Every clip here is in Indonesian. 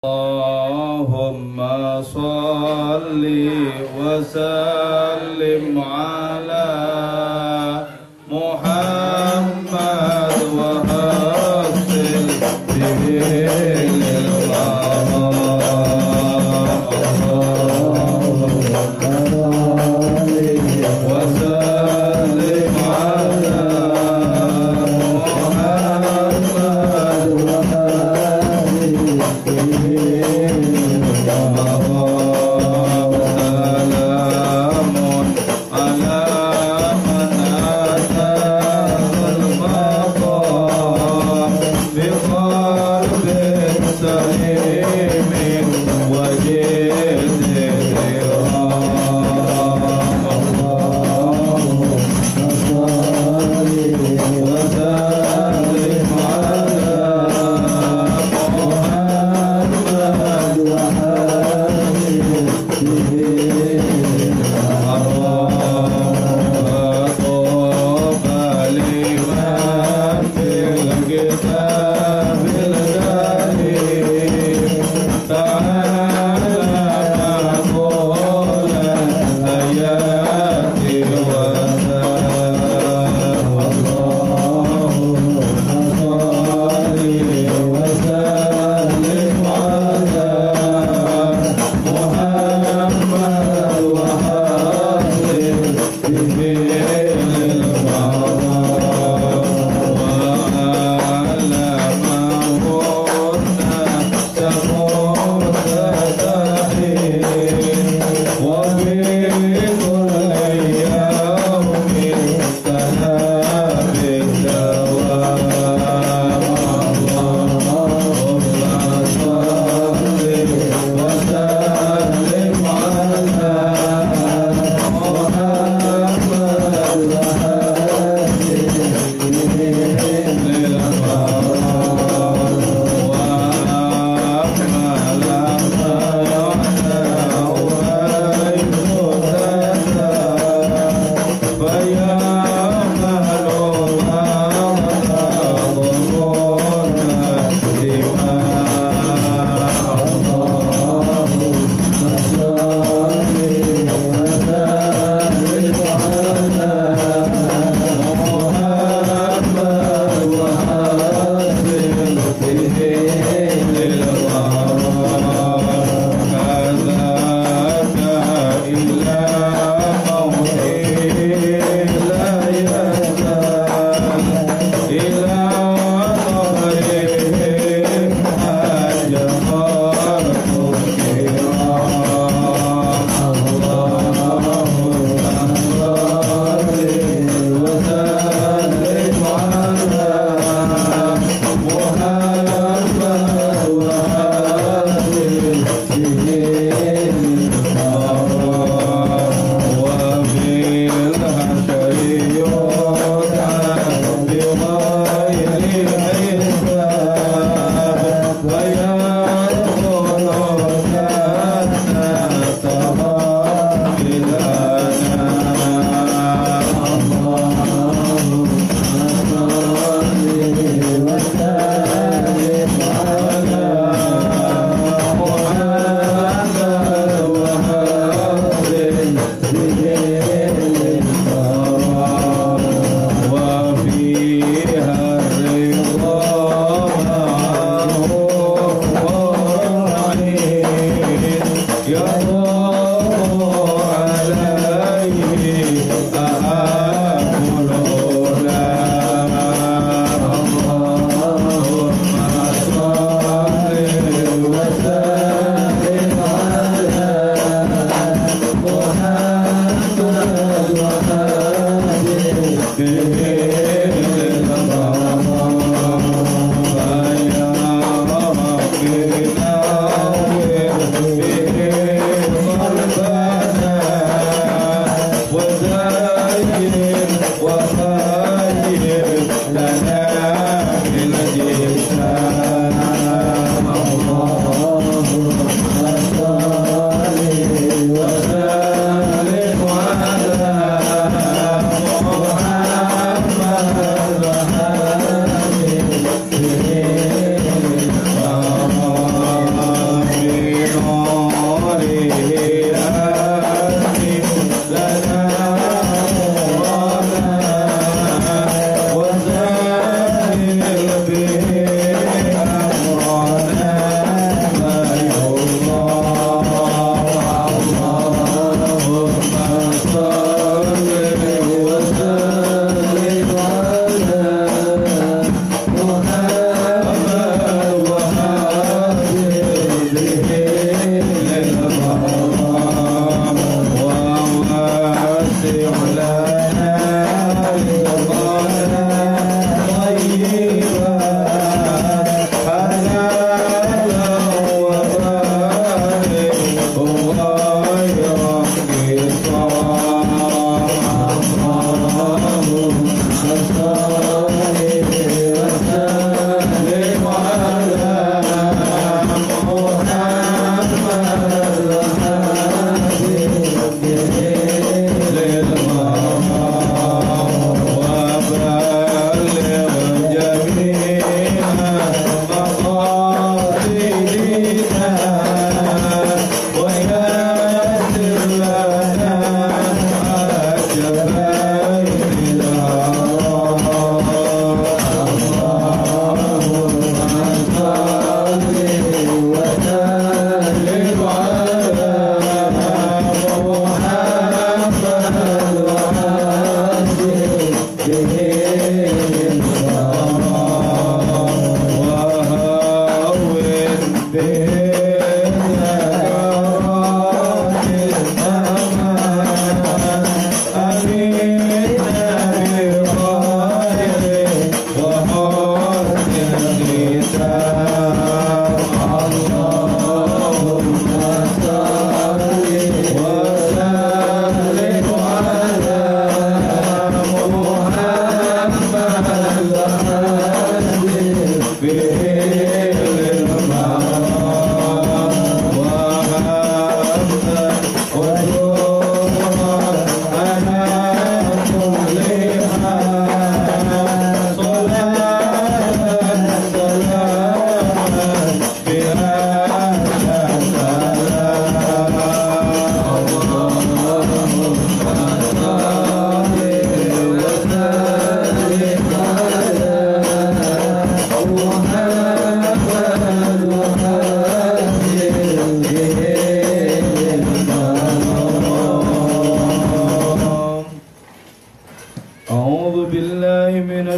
Allahumma salli wa sallim ala Muhammad wa hasil bihi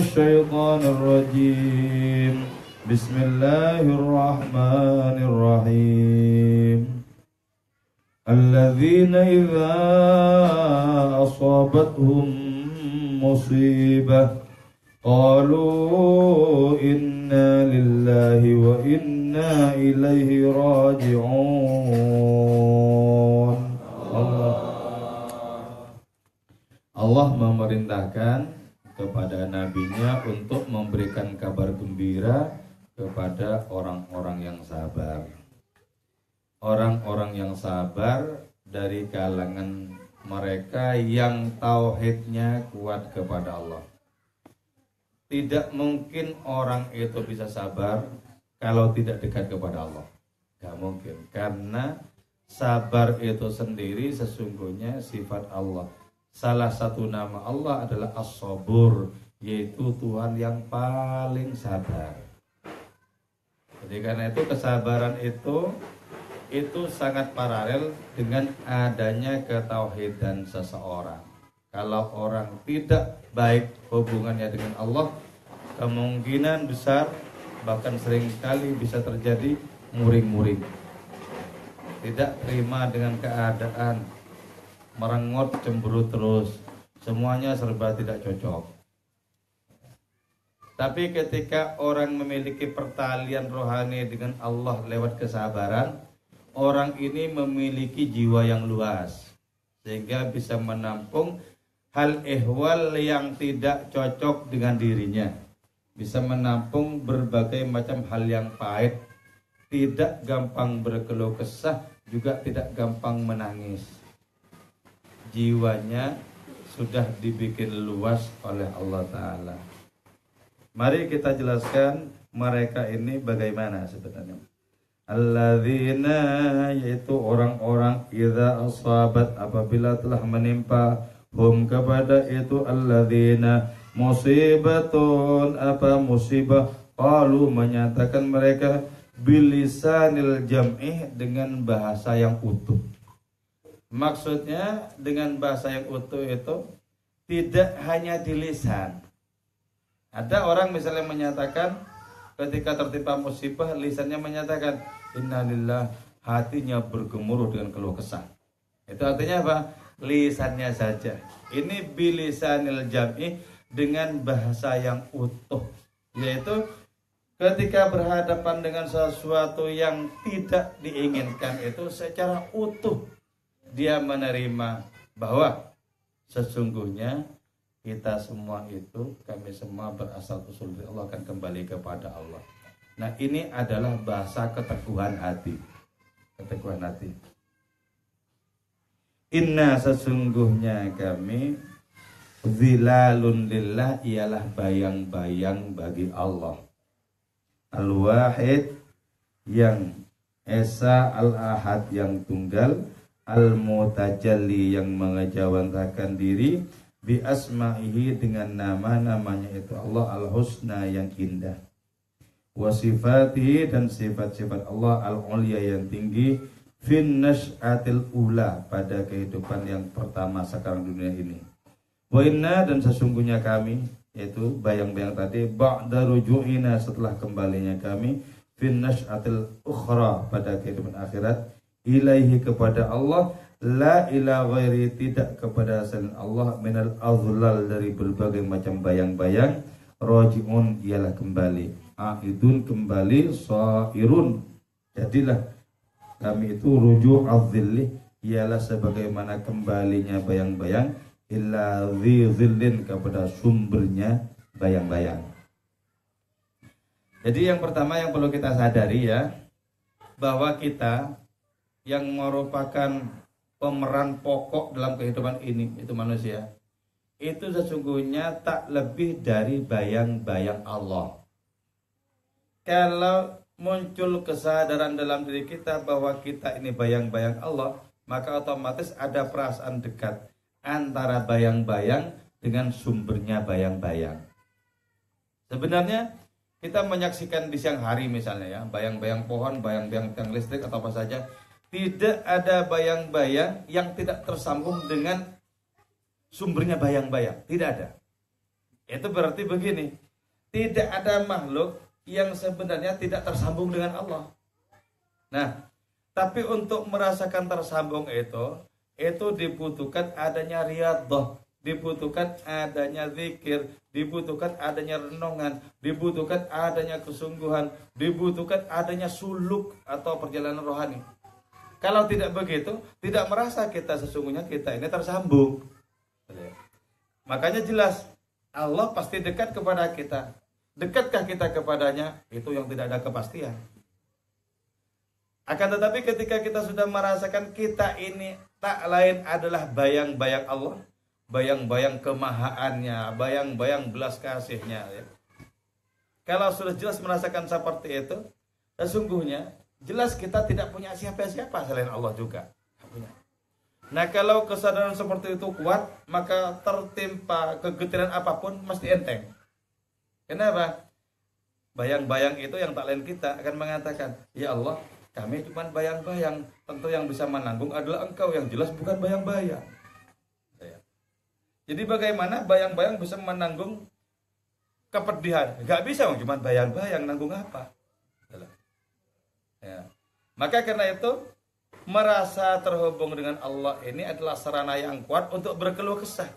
الشيطان الرجيم بسم الله الرحمن الرحيم الذين إذا أصابتهم مصيبة قالوا إنا لله وإنا إليه راجعون. Allah memerintahkan kepada nabinya untuk memberikan kabar gembira kepada orang-orang yang sabar. Orang-orang yang sabar dari kalangan mereka yang tauhidnya kuat kepada Allah. Tidak mungkin orang itu bisa sabar kalau tidak dekat kepada Allah. Gak mungkin, karena sabar itu sendiri sesungguhnya sifat Allah. Salah satu nama Allah adalah As-Sabur, yaitu Tuhan yang paling sabar. Jadi karena itu kesabaran itu sangat paralel dengan adanya ketauhidan seseorang. Kalau orang tidak baik hubungannya dengan Allah, kemungkinan besar bahkan seringkali bisa terjadi muring-muring. Tidak terima dengan keadaan, merengut, cemberut terus, semuanya serba tidak cocok. Tapi ketika orang memiliki pertalian rohani dengan Allah lewat kesabaran, orang ini memiliki jiwa yang luas sehingga bisa menampung hal ehwal yang tidak cocok dengan dirinya, bisa menampung berbagai macam hal yang pahit, tidak gampang berkeluh kesah, juga tidak gampang menangis. Jiwanya sudah dibikin luas oleh Allah Ta'ala. Mari kita jelaskan mereka ini bagaimana sebenarnya. Alladzina, yaitu orang-orang idza asabat, apabila telah menimpa hum kepada itu alladzina musibatun, apa musibah, qalu menyatakan mereka bilisanil jam'ih, dengan bahasa yang utuh. Maksudnya dengan bahasa yang utuh itu tidak hanya di lisan. Ada orang misalnya menyatakan ketika tertimpa musibah, lisannya menyatakan innalillah, hatinya bergemuruh dengan keluh kesah. Itu artinya apa? Lisannya saja. Ini bilisanil jam'i, dengan bahasa yang utuh, yaitu ketika berhadapan dengan sesuatu yang tidak diinginkan itu secara utuh dia menerima bahwa sesungguhnya kita semua itu, kami semua berasal usul dari Allah, akan kembali kepada Allah. Nah, ini adalah bahasa keteguhan hati. Keteguhan hati. Inna, sesungguhnya kami, zilalun lillah, ialah bayang-bayang bagi Allah. Al-Wahid, yang Esa, Al-Ahad, yang tunggal, Al-Mutajalli, yang mengejawantakan diri, bi asma'ihi, dengan nama-namanya itu Allah Al-Husna, yang indah, wa sifatihi, dan sifat-sifat Allah Al-Ulya, yang tinggi, fin nash'atil ula, pada kehidupan yang pertama sekarang dunia ini. Wa inna, dan sesungguhnya kami, yaitu bayang-bayang tadi, ba'da ruju'ina, setelah kembalinya kami, fin nasyatil ukhra, pada kehidupan akhirat, ilaihi, kepada Allah, la ila ghairi, tidak kepada selain Allah, minal azlal, dari berbagai macam bayang-bayang, roji'un, ialah kembali, aidun, kembali, sairun, jadilah kami itu rujuk az-zilli, ialah sebagaimana kembalinya bayang-bayang, illa zillin, kepada sumbernya bayang-bayang. Jadi yang pertama yang perlu kita sadari ya, bahwa kita yang merupakan pemeran pokok dalam kehidupan ini, itu manusia, itu sesungguhnya tak lebih dari bayang-bayang Allah. Kalau muncul kesadaran dalam diri kita bahwa kita ini bayang-bayang Allah, maka otomatis ada perasaan dekat antara bayang-bayang dengan sumbernya bayang-bayang. Sebenarnya kita menyaksikan di siang hari misalnya ya, bayang-bayang pohon, bayang-bayang tiang listrik atau apa saja, tidak ada bayang-bayang yang tidak tersambung dengan sumbernya bayang-bayang, tidak ada. Itu berarti begini, tidak ada makhluk yang sebenarnya tidak tersambung dengan Allah. Nah, tapi untuk merasakan tersambung itu dibutuhkan adanya riyadhah, dibutuhkan adanya zikir, dibutuhkan adanya renungan, dibutuhkan adanya kesungguhan, dibutuhkan adanya suluk atau perjalanan rohani. Kalau tidak begitu, tidak merasa kita sesungguhnya kita ini tersambung. Makanya jelas Allah pasti dekat kepada kita. Dekatkah kita kepadanya? Itu yang tidak ada kepastian. Akan tetapi ketika kita sudah merasakan kita ini tak lain adalah bayang-bayang Allah, bayang-bayang kemahaannya, bayang-bayang belas kasihnya ya. Kalau sudah jelas merasakan seperti itu, sesungguhnya jelas kita tidak punya siapa-siapa selain Allah juga. Nah, kalau kesadaran seperti itu kuat, maka tertimpa kegetiran apapun mesti enteng. Kenapa? Bayang-bayang itu yang tak lain kita akan mengatakan, ya Allah, kami cuma bayang-bayang, tentu yang bisa menanggung adalah Engkau, yang jelas bukan bayang-bayang. Jadi bagaimana bayang-bayang bisa menanggung kepedihan? Gak bisa, cuma bayang-bayang, nanggung apa? Ya. Maka karena itu, merasa terhubung dengan Allah ini adalah sarana yang kuat untuk berkeluh kesah.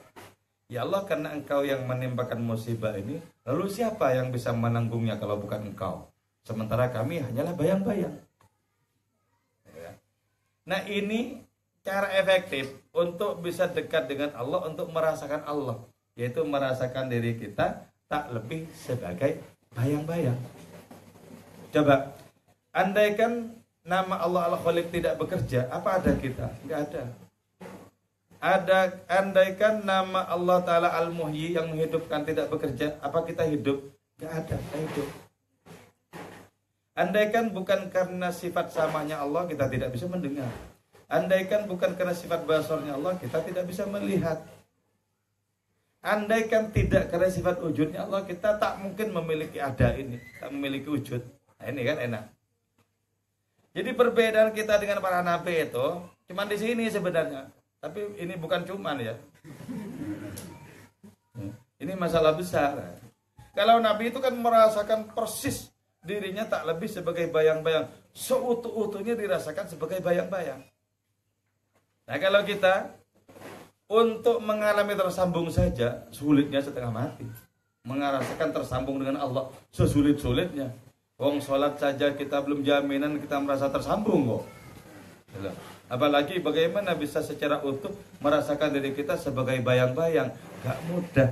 Ya Allah, karena Engkau yang menimpakan musibah ini, lalu siapa yang bisa menanggungnya kalau bukan Engkau? Sementara kami hanyalah bayang-bayang. Nah, ini cara efektif untuk bisa dekat dengan Allah, untuk merasakan Allah, yaitu merasakan diri kita tak lebih sebagai bayang-bayang. Coba, andaikan nama Allah Al-Khaliq tidak bekerja, apa ada kita? Enggak ada. Andaikan nama Allah Ta'ala Al-Muhyi yang menghidupkan tidak bekerja, apa kita hidup? Enggak ada, kita hidup. Andaikan bukan karena sifat samanya Allah, kita tidak bisa mendengar. Andaikan bukan karena sifat basarnya Allah, kita tidak bisa melihat. Andaikan tidak karena sifat wujudnya Allah, kita tak mungkin memiliki ada ini, tak memiliki wujud. Nah, ini kan enak. Jadi perbedaan kita dengan para nabi itu cuma di sini sebenarnya. Tapi ini bukan cuman ya. Ini masalah besar. Kalau nabi itu kan merasakan persis dirinya tak lebih sebagai bayang-bayang, seutuh-utuhnya dirasakan sebagai bayang-bayang. Nah, kalau kita untuk mengalami tersambung saja sulitnya setengah mati. Merasakan tersambung dengan Allah sesulit-sulitnya. Wong sholat saja kita belum jaminan kita merasa tersambung kok. Apalagi bagaimana bisa secara utuh merasakan diri kita sebagai bayang-bayang. Gak mudah.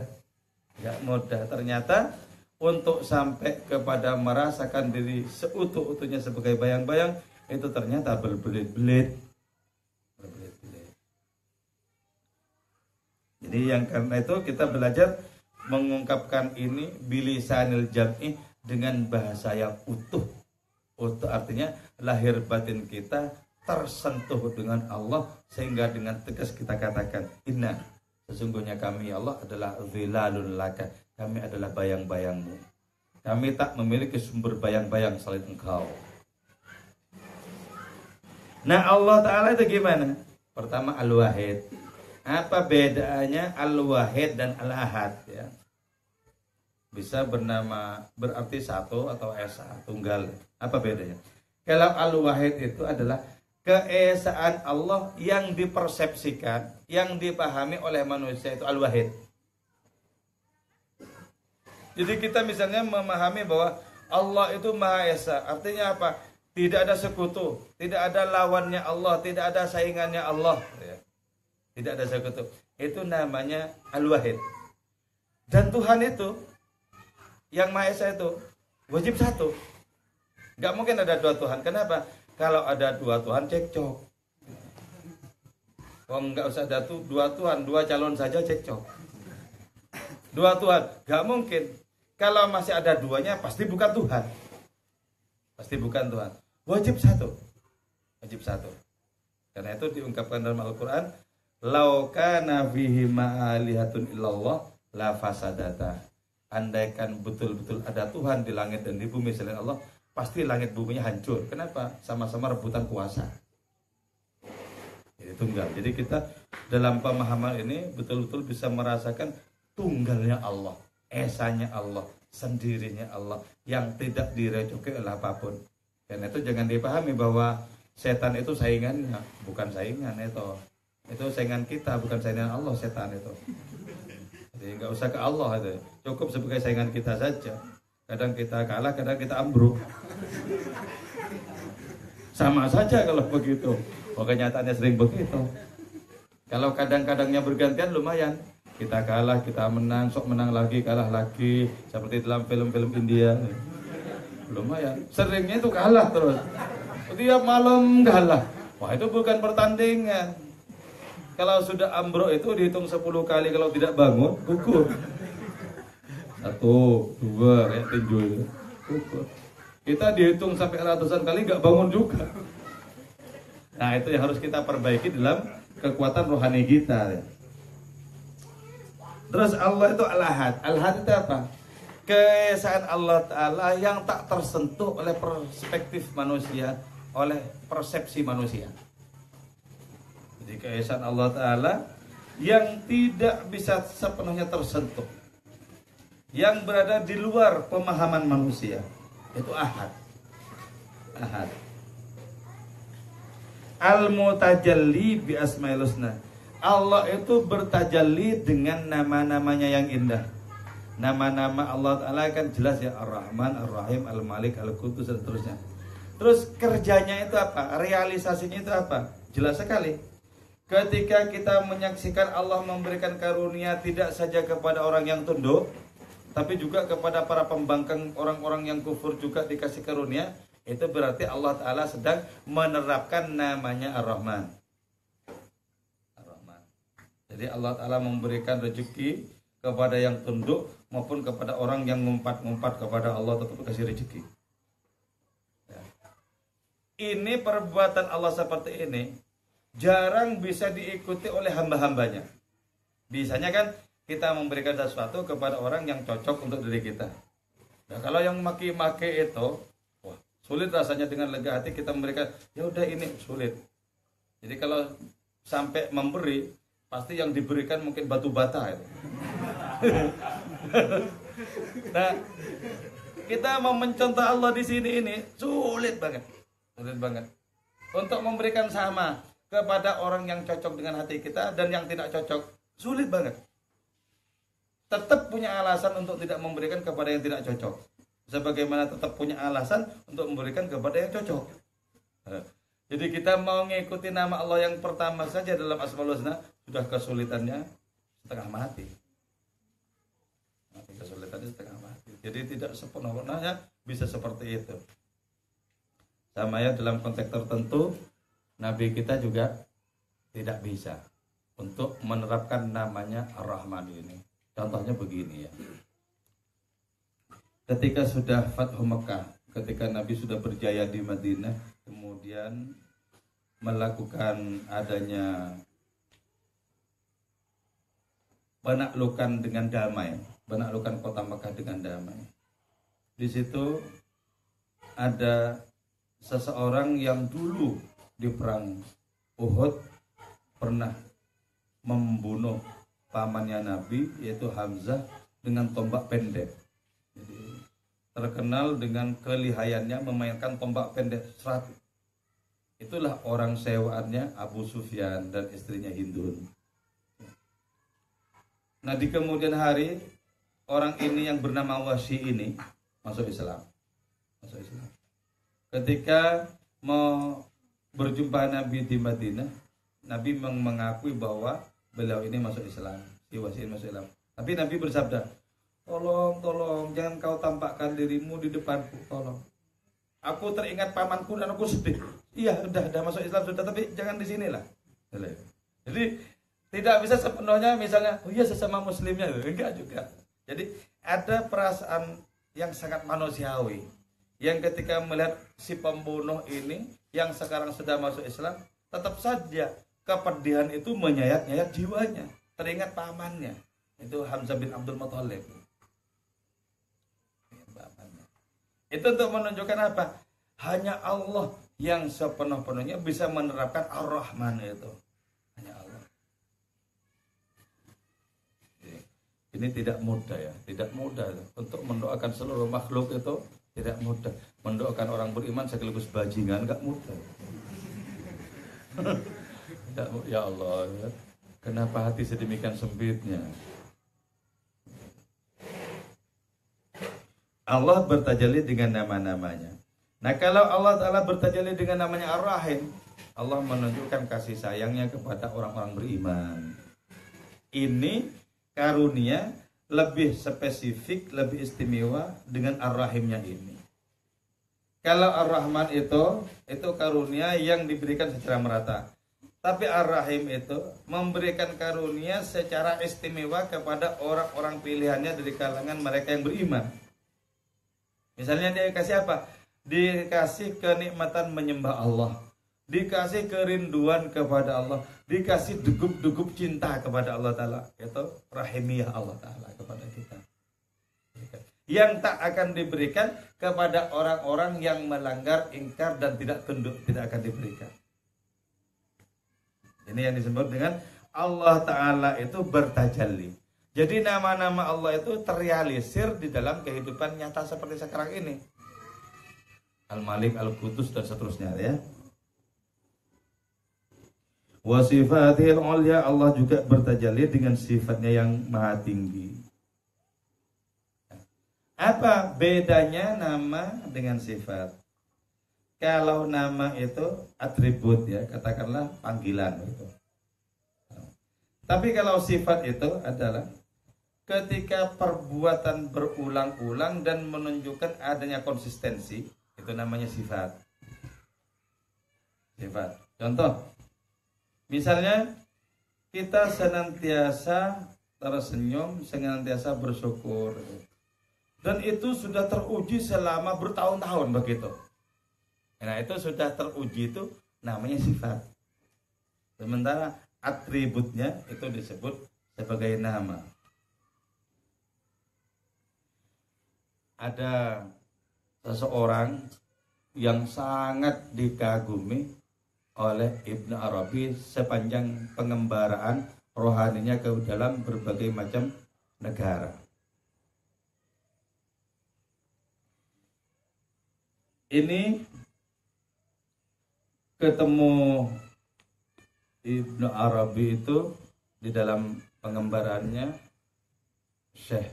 Gak mudah. Ternyata untuk sampai kepada merasakan diri seutuh-utuhnya sebagai bayang-bayang, itu ternyata berbelit-belit. Jadi yang karena itu kita belajar mengungkapkan ini bilisanil jam'i, dengan bahasa yang utuh. Utuh artinya lahir batin kita tersentuh dengan Allah, sehingga dengan tegas kita katakan, inna, sesungguhnya kami Allah adalah zilalun laka, kami adalah bayang-bayangmu. Kami tak memiliki sumber bayang-bayang selain Engkau. Nah, Allah Ta'ala itu gimana? Pertama, Al-Wahid. Apa bedanya Al-Wahid dan Al-Ahad ya? bisa bernama berarti satu atau esa tunggal. Apa bedanya? Kalau al-wahid itu adalah keesaan Allah yang dipersepsikan, yang dipahami oleh manusia, itu al-wahid. Jadi kita misalnya memahami bahwa Allah itu Maha Esa, artinya apa? Tidak ada sekutu, tidak ada lawannya Allah, tidak ada saingannya Allah, tidak ada sekutu. Itu namanya al-wahid. Dan Tuhan itu yang Maha Esa itu wajib satu. Gak mungkin ada dua Tuhan. Kenapa? Kalau ada dua Tuhan cekcok. Kalau nggak usah ada dua Tuhan, dua calon saja cekcok. Dua Tuhan, gak mungkin. Kalau masih ada duanya pasti bukan Tuhan. Pasti bukan Tuhan. Wajib satu. Wajib satu. Karena itu diungkapkan dalam Al-Quran, "Lau kana fihi ma'alihatun illallah la fasadata." Andaikan betul-betul ada Tuhan di langit dan di bumi selain Allah, pasti langit buminya hancur. Kenapa? Sama-sama rebutan kuasa. Jadi tunggal. Jadi kita dalam pemahaman ini betul-betul bisa merasakan tunggalnya Allah, esanya Allah, sendirinya Allah, yang tidak direcoki oleh apapun. Karena itu jangan dipahami bahwa setan itu saingannya, bukan saingan itu. Itu saingan kita, bukan saingan Allah setan itu. Jadi nggak usah ke Allah itu, cukup sebagai saingan kita saja. Kadang kita kalah, kadang kita ambruk. Sama saja kalau begitu. Pokoknya nyatanya sering begitu. Kalau kadang-kadangnya bergantian lumayan. Kita kalah, kita menang, sok menang lagi, kalah lagi. Seperti dalam film-film India. Lumayan. Seringnya itu kalah terus. Tiap malam kalah. Wah, itu bukan pertandingan. Kalau sudah ambruk itu dihitung 10 kali, kalau tidak bangun, gugur. 1, 2, kayak tinju itu. Gugur. Kita dihitung sampai ratusan kali nggak bangun juga. Nah, itu yang harus kita perbaiki dalam kekuatan rohani kita. Terus Allah itu Al-Ahad. Al-Ahad itu apa? Keesaan Allah Ta'ala yang tak tersentuh oleh perspektif manusia, oleh persepsi manusia. Jadi keesaan Allah Ta'ala yang tidak bisa sepenuhnya tersentuh, yang berada di luar pemahaman manusia, itu Ahad. Ahad. Al-Mutajalli bi Asmaul Husna. Allah itu bertajalli dengan nama-namanya yang indah. Nama-nama Allah Ta'ala kan jelas ya, Ar-Rahman, Ar-Rahim, Al-Malik, Al-Qudus dan seterusnya. Terus kerjanya itu apa? Realisasinya itu apa? Jelas sekali. Ketika kita menyaksikan Allah memberikan karunia tidak saja kepada orang yang tunduk, tapi juga kepada para pembangkang, orang-orang yang kufur juga dikasih karunia, itu berarti Allah Ta'ala sedang menerapkan namanya Ar-Rahman. Ar-Rahman. Jadi Allah Ta'ala memberikan rezeki kepada yang tunduk maupun kepada orang yang ngumpat-ngumpat kepada Allah, tetap kasih rezeki. Ya. Ini perbuatan Allah seperti ini jarang bisa diikuti oleh hamba-hambanya. Biasanya kan kita memberikan sesuatu kepada orang yang cocok untuk diri kita. Nah, kalau yang maki-maki itu, wah, sulit rasanya dengan lega hati kita memberikan, ya udah ini sulit. Jadi kalau sampai memberi, pasti yang diberikan mungkin batu bata itu. Nah, kita mau mencontoh Allah di sini ini sulit banget. Sulit banget. Untuk memberikan sama kepada orang yang cocok dengan hati kita dan yang tidak cocok, sulit banget. Tetap punya alasan untuk tidak memberikan kepada yang tidak cocok, sebagaimana tetap punya alasan untuk memberikan kepada yang cocok. Jadi kita mau ngikuti nama Allah yang pertama saja dalam Asmaul Husna, sudah kesulitannya setengah mati. Kesulitannya setengah mati. Jadi tidak sepenuhnya bisa seperti itu. Sama ya, dalam konteks tertentu Nabi kita juga tidak bisa untuk menerapkan namanya Ar-Rahman ini. Contohnya begini ya. Ketika sudah Fathu Mekah, ketika Nabi sudah berjaya di Madinah, kemudian melakukan adanya penaklukan dengan damai, penaklukan kota Mekah dengan damai. Di situ ada seseorang yang dulu di perang Uhud pernah membunuh pamannya Nabi, yaitu Hamzah, dengan tombak pendek. Jadi terkenal dengan kelihayannya memainkan tombak pendek serat. Itulah orang sewaannya Abu Sufyan dan istrinya Hindun. Nah di kemudian hari orang ini yang bernama Wahsy ini masuk Islam. Ketika mau berjumpa Nabi di Madinah, Nabi mengakui bahwa beliau ini masuk Islam, si Wahsy masuk Islam. Tapi Nabi bersabda, tolong, jangan kau tampakkan dirimu di depanku, tolong. Aku teringat pamanku dan aku sedih. Iya, udah masuk Islam sudah, tapi jangan di sinilah. Jadi tidak bisa sepenuhnya misalnya, oh iya sesama muslimnya, enggak juga. Jadi ada perasaan yang sangat manusiawi, yang ketika melihat si pembunuh ini yang sekarang sudah masuk Islam, tetap saja kepedihan itu menyayat-nyayat jiwanya. Teringat pamannya, itu Hamzah bin Abdul Muthalib. Itu untuk menunjukkan apa? Hanya Allah yang sepenuh-penuhnya bisa menerapkan Ar-Rahman itu. Hanya Allah. Ini tidak mudah ya, tidak mudah untuk mendoakan seluruh makhluk itu tidak mudah. Mendoakan orang beriman sekaligus bajingan enggak mudah. Ya Allah, ya. Kenapa hati sedemikian sempitnya? Allah bertajalli dengan nama-namanya. Nah kalau Allah Ta'ala bertajalli dengan namanya Ar-Rahim, Allah menunjukkan kasih sayangnya kepada orang-orang beriman. Ini karunia lebih spesifik, lebih istimewa dengan Ar-Rahimnya ini. Kalau Ar-Rahman itu karunia yang diberikan secara merata. Tapi Ar-Rahim itu memberikan karunia secara istimewa kepada orang-orang pilihannya dari kalangan mereka yang beriman. Misalnya dia dikasih apa? Dikasih kenikmatan menyembah Allah, dikasih kerinduan kepada Allah, dikasih degup-degup cinta kepada Allah Ta'ala. Itu rahimiyah Allah Ta'ala kepada kita. Yang tak akan diberikan kepada orang-orang yang melanggar, ingkar dan tidak tunduk, tidak akan diberikan. Ini yang disebut dengan Allah Ta'ala itu bertajalli. Jadi nama-nama Allah itu terrealisir di dalam kehidupan nyata seperti sekarang ini. Al-Malik, Al-Qudus dan seterusnya ya. Wa sifatil ulya, Allah juga bertajalli dengan sifatnya yang maha tinggi. Apa bedanya nama dengan sifat? Kalau nama itu atribut ya, katakanlah panggilan itu. Tapi kalau sifat itu adalah ketika perbuatan berulang-ulang dan menunjukkan adanya konsistensi, itu namanya sifat. Sifat. Contoh, misalnya kita senantiasa tersenyum, senantiasa bersyukur. Dan itu sudah teruji selama bertahun-tahun begitu. Nah itu sudah teruji, itu namanya sifat. Sementara atributnya itu disebut sebagai nama. Ada seseorang yang sangat dikagumi oleh Ibnu Arabi sepanjang pengembaraan rohaninya ke dalam berbagai macam negara. Ini ketemu Ibnu Arabi itu di dalam pengembarannya Syekh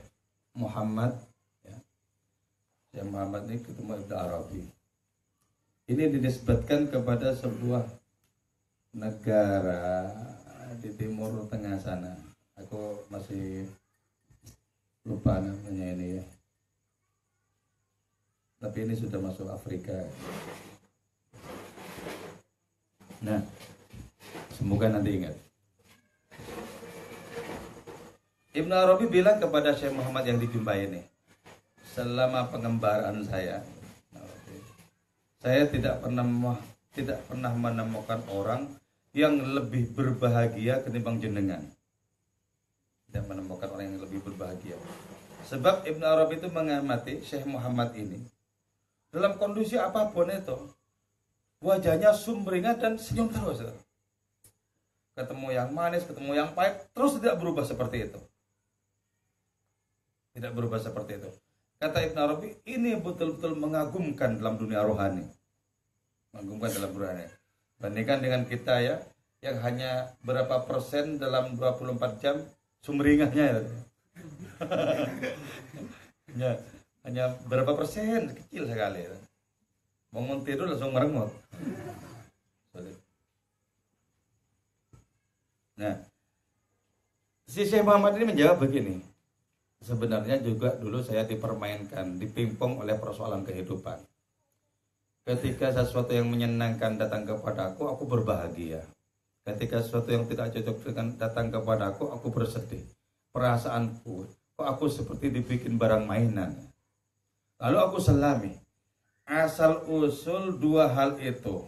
Muhammad. Syekh Muhammad ini ketemu Ibnu Arabi. Ini dinisbatkan kepada sebuah negara di Timur Tengah sana. Aku masih lupa namanya ini ya. Tapi ini sudah masuk Afrika. Nah, semoga nanti ingat. Ibnu Arabi bilang kepada Syekh Muhammad yang dijumpai ini, selama pengembaraan saya tidak pernah menemukan orang yang lebih berbahagia ketimbang jenengan. Tidak menemukan orang yang lebih berbahagia. Sebab Ibnu Arabi itu mengamati Syekh Muhammad ini dalam kondisi apapun itu, wajahnya sumringah dan senyum terus. Ketemu yang manis, ketemu yang pahit, terus tidak berubah seperti itu. Tidak berubah seperti itu. kata Ibn Arabi, ini betul-betul mengagumkan dalam dunia rohani. Mengagumkan dalam rohani. Bandingkan dengan kita ya, yang hanya berapa persen dalam 24 jam sumringahnya ya. hanya berapa persen, kecil sekali ya. Bangun tidur langsung meremot. Nah, si Syekh Muhammad ini menjawab begini. Sebenarnya juga dulu saya dipermainkan, dipimpong oleh persoalan kehidupan. Ketika sesuatu yang menyenangkan datang kepadaku, aku berbahagia. Ketika sesuatu yang tidak cocok dengan datang kepadaku, aku bersedih. Perasaanku, kok aku seperti dibikin barang mainan. Lalu aku selami. Asal usul dua hal itu,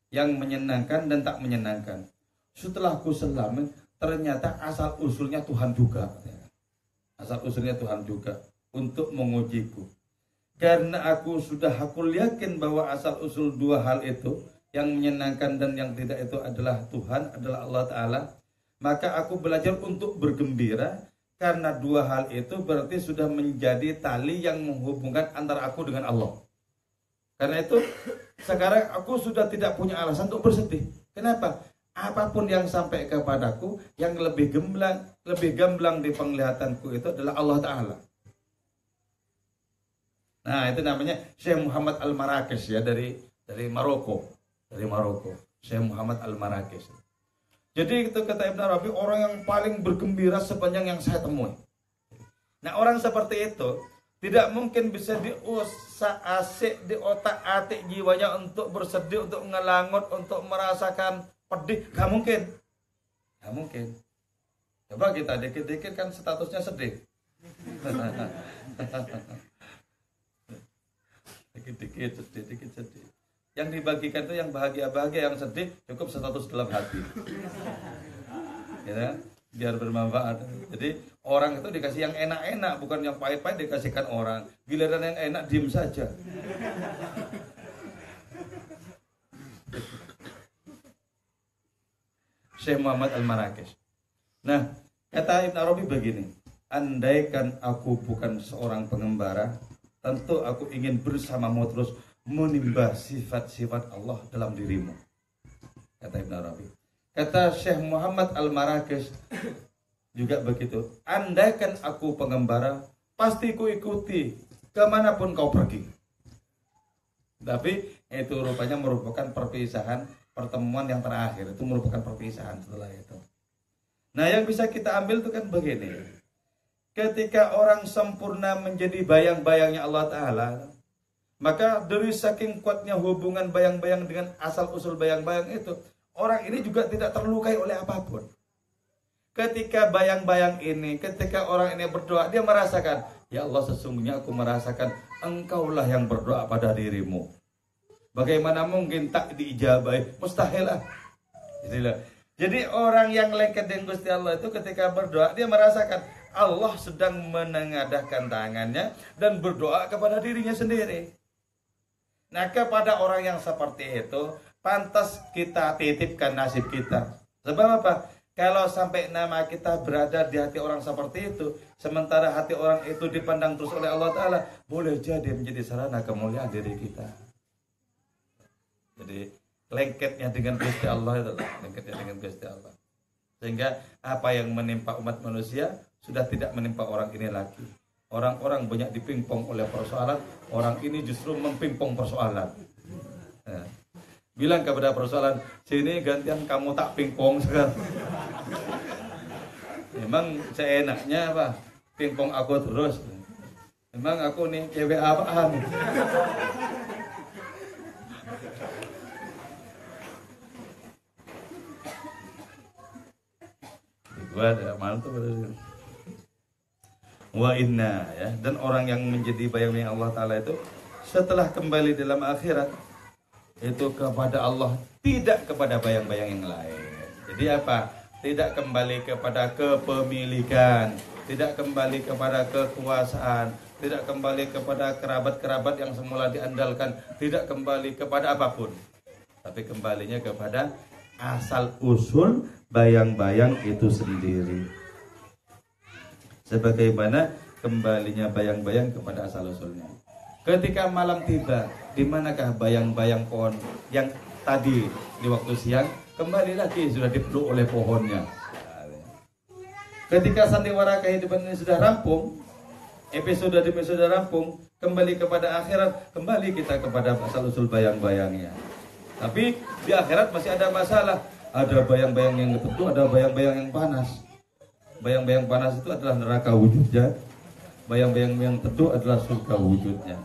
yang menyenangkan dan tak menyenangkan. Setelah aku selami, ternyata asal usulnya Tuhan juga. Asal usulnya Tuhan juga untuk mengujiku. Karena aku yakin bahwa asal usul dua hal itu, yang menyenangkan dan yang tidak itu adalah Tuhan, adalah Allah Ta'ala. Maka aku belajar untuk bergembira, karena dua hal itu berarti sudah menjadi tali yang menghubungkan antara aku dengan Allah. Karena itu sekarang aku sudah tidak punya alasan untuk bersedih. Kenapa? Apapun yang sampai kepadaku, yang lebih gamblang di penglihatanku itu adalah Allah Ta'ala. Nah, itu namanya Syekh Muhammad Al-Marrakesh ya, dari Maroko. Dari Maroko, Syekh Muhammad Al-Marrakesh. Jadi itu kata Ibn Arabi, orang yang paling bergembira sepanjang yang saya temui. Nah, orang seperti itu tidak mungkin bisa diusak-asik di otak-atik jiwanya untuk bersedih, untuk ngelangut, untuk merasakan pedih. Gak mungkin. Gak mungkin. Coba kita dikit-dikit kan statusnya sedih. Dikit-dikit sedih, dikit sedih. Yang dibagikan itu yang bahagia-bahagia, yang sedih cukup status dalam hati. Ya, biar bermanfaat. Jadi orang itu dikasih yang enak-enak, bukan yang pahit-pahit dikasihkan orang. Giliran yang enak diem saja. Syekh Muhammad Al-Marrakesh. Nah, kata Ibn Arabi begini, andaikan aku bukan seorang pengembara, tentu aku ingin bersamamu terus menimba sifat-sifat Allah dalam dirimu. Kata Ibn Arabi. Kata Syekh Muhammad Al-Marrakesh juga begitu. Andaikan aku pengembara, pasti ku ikuti kemanapun kau pergi. Tapi itu rupanya merupakan perpisahan, pertemuan yang terakhir. Itu merupakan perpisahan setelah itu. Nah, yang bisa kita ambil itu kan begini. Ketika orang sempurna menjadi bayang-bayangnya Allah Ta'ala, maka dari saking kuatnya hubungan bayang-bayang dengan asal-usul bayang-bayang itu, orang ini juga tidak terlukai oleh apapun. Ketika bayang-bayang ini, ketika orang ini berdoa, dia merasakan, ya Allah, sesungguhnya aku merasakan Engkaulah yang berdoa pada dirimu. Bagaimana mungkin tak diijabahi? Mustahil lah. Jadi orang yang lengket dengan Gusti Allah itu ketika berdoa, dia merasakan Allah sedang menengadahkan tangannya dan berdoa kepada dirinya sendiri. Nah, kepada orang yang seperti itu, pantas kita titipkan nasib kita. Sebab apa? Kalau sampai nama kita berada di hati orang seperti itu, sementara hati orang itu dipandang terus oleh Allah Ta'ala, boleh jadi menjadi sarana kemuliaan diri kita. Jadi, lengketnya dengan Gusti Allah itu, lengketnya dengan Gusti Allah. Sehingga apa yang menimpa umat manusia sudah tidak menimpa orang ini lagi. Orang-orang banyak dipingpong oleh persoalan, orang ini justru mempingpong persoalan. Nah, bilang kepada persoalan, sini gantian kamu tak pingpong sekarang. Memang seenaknya apa? Pingpong aku terus. Memang aku nih cewek apaan? Gua ada mantap betul. Wa inna ya, dan orang yang menjadi bayang-bayang Allah Ta'ala itu setelah kembali dalam akhirat itu kepada Allah, tidak kepada bayang-bayang yang lain. Jadi apa? Tidak kembali kepada kepemilikan, tidak kembali kepada kekuasaan, tidak kembali kepada kerabat-kerabat yang semula diandalkan, tidak kembali kepada apapun, tapi kembalinya kepada asal usul bayang-bayang itu sendiri. Sebagaimana kembalinya bayang-bayang kepada asal-usulnya. Ketika malam tiba, di manakah bayang-bayang pohon yang tadi di waktu siang, kembali lagi sudah dipeluk oleh pohonnya. Ketika sandiwara kehidupan ini sudah rampung, episode demi episode rampung, kembali kepada akhirat, kembali kita kepada asal-usul bayang-bayangnya. Tapi di akhirat masih ada masalah. Ada bayang-bayang yang tertentu, ada bayang-bayang yang panas. Bayang-bayang panas itu adalah neraka wujudnya. Bayang-bayang yang tertentu adalah surga wujudnya.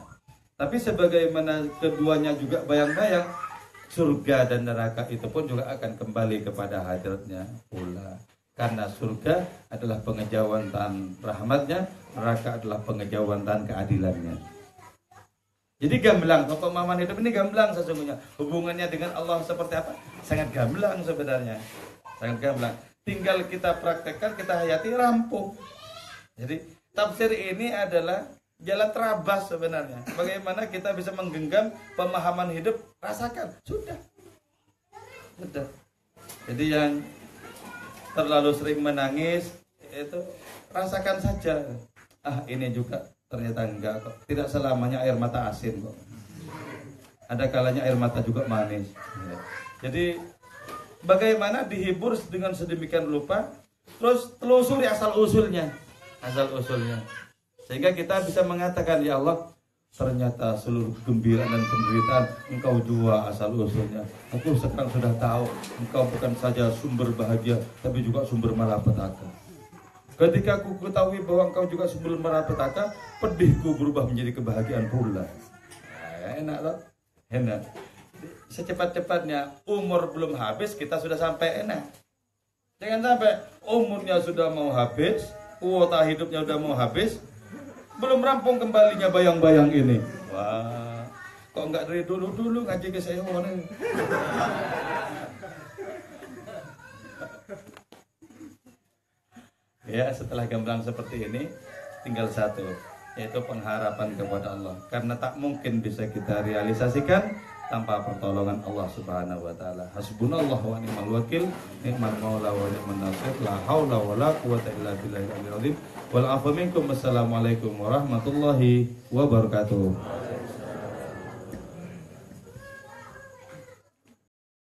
Tapi sebagaimana keduanya juga bayang-bayang, surga dan neraka itu pun juga akan kembali kepada hadiratnya pula. Karena surga adalah pengejauhan rahmatnya, neraka adalah pengejauhan keadilannya. Jadi gamblang, pemahaman hidup ini gamblang sesungguhnya. Hubungannya dengan Allah seperti apa? Sangat gamblang sebenarnya. Sangat gamblang. Tinggal kita praktekkan, kita hayati, rampung. Jadi tafsir ini adalah jalan terabas sebenarnya. Bagaimana kita bisa menggenggam pemahaman hidup, rasakan. Sudah. Jadi yang terlalu sering menangis itu rasakan saja. Ini juga ternyata enggak kok. Tidak selamanya air mata asin kok. Ada kalanya air mata juga manis. Jadi bagaimana dihibur dengan sedemikian rupa, terus telusuri asal-usulnya. Sehingga kita bisa mengatakan, ya Allah, ternyata seluruh gembira dan penderitaan Engkau jua asal-usulnya. Aku sekarang sudah tahu Engkau bukan saja sumber bahagia, tapi juga sumber malapetaka. Ketika aku ketahui bahwa Engkau juga sumber malapetaka, pedihku berubah menjadi kebahagiaan pula. Enak loh, enak. Secepat-cepatnya umur belum habis kita sudah sampai enak. Jangan sampai umurnya sudah mau habis, kuota hidupnya sudah mau habis, belum rampung kembalinya bayang-bayang ini. Wah, kok enggak dari dulu ngaji ke saya ini. Ya, setelah gamblang seperti ini, tinggal satu, yaitu pengharapan kepada Allah. Karena tak mungkin bisa kita realisasikan tanpa pertolongan Allah Subhanahu wa taala. Hasbunallah wa ni'mal wakil, ni'mal maula wa ni'man nasir, la haula wala quwata illa billahil azim. Wal afu minkum. Wassalamualaikum warahmatullahi wabarakatuh.